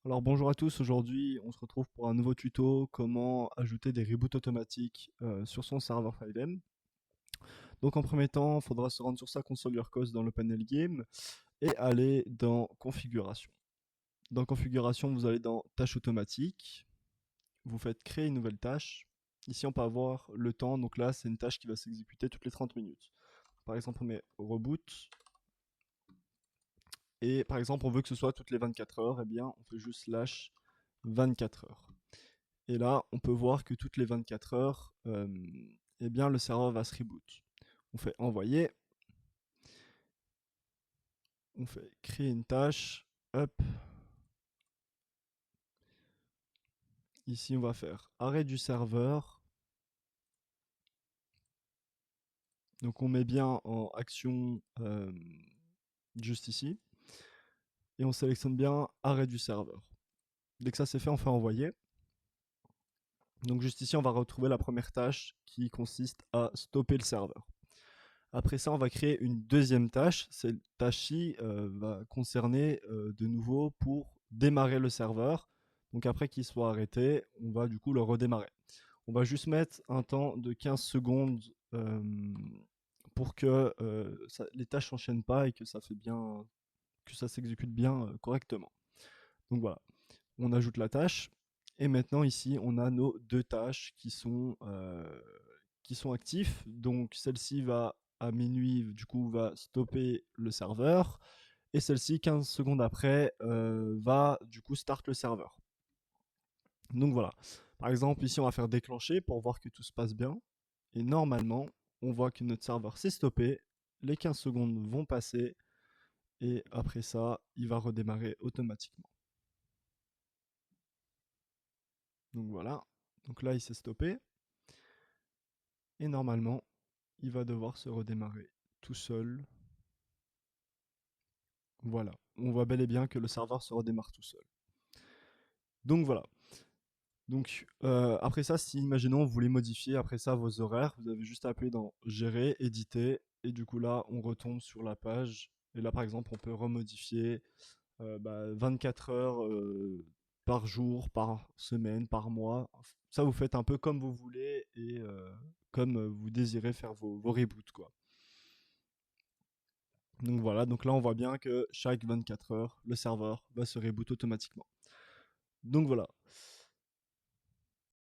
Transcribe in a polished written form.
Alors bonjour à tous, aujourd'hui on se retrouve pour un nouveau tuto comment ajouter des reboots automatiques sur son serveur FileM. Donc en premier temps, il faudra se rendre sur sa console Urcos dans le panel Game et aller dans Configuration. Dans Configuration, vous allez dans Tâches automatiques, vous faites créer une nouvelle tâche. Ici on peut avoir le temps, donc là c'est une tâche qui va s'exécuter toutes les 30 minutes. Par exemple on met Reboot, et par exemple on veut que ce soit toutes les 24 heures, et bien on fait juste slash 24 heures. Et là, on peut voir que toutes les 24 heures, eh bien, le serveur va se reboot. On fait envoyer, on fait créer une tâche, hop. Ici, on va faire arrêt du serveur. Donc, on met bien en action juste ici. Et on sélectionne bien arrêt du serveur. Dès que ça c'est fait, on fait envoyer. Donc, juste ici, on va retrouver la première tâche qui consiste à stopper le serveur. Après ça, on va créer une deuxième tâche. Cette tâche-ci va concerner de nouveau pour démarrer le serveur. Donc après qu'il soit arrêté, on va du coup le redémarrer. On va juste mettre un temps de 15 secondes pour que les tâches s'enchaînent pas et que ça fait bien, que ça s'exécute bien correctement. Donc voilà, on ajoute la tâche. Et maintenant ici, on a nos deux tâches qui sont actifs. Donc celle-ci va à minuit, du coup, va stopper le serveur. Et celle-ci, 15 secondes après, va du coup start le serveur. Donc voilà. Par exemple, ici, on va faire déclencher pour voir que tout se passe bien. Et normalement, on voit que notre serveur s'est stoppé. Les 15 secondes vont passer. Et après ça, il va redémarrer automatiquement. Donc voilà. Donc là, il s'est stoppé. Et normalement, il va devoir se redémarrer tout seul. Voilà, on voit bel et bien que le serveur se redémarre tout seul. Donc voilà. Donc après ça, si imaginons vous voulez modifier après ça vos horaires, vous avez juste à appuyer dans Gérer, Éditer, et du coup là, on retombe sur la page. Et là, par exemple, on peut remodifier 24 heures par jour, par semaine, par mois. Ça, vous faites un peu comme vous voulez et comme vous désirez faire vos reboots, quoi. Donc voilà, donc là on voit bien que chaque 24 heures, le serveur va se reboot automatiquement. Donc voilà.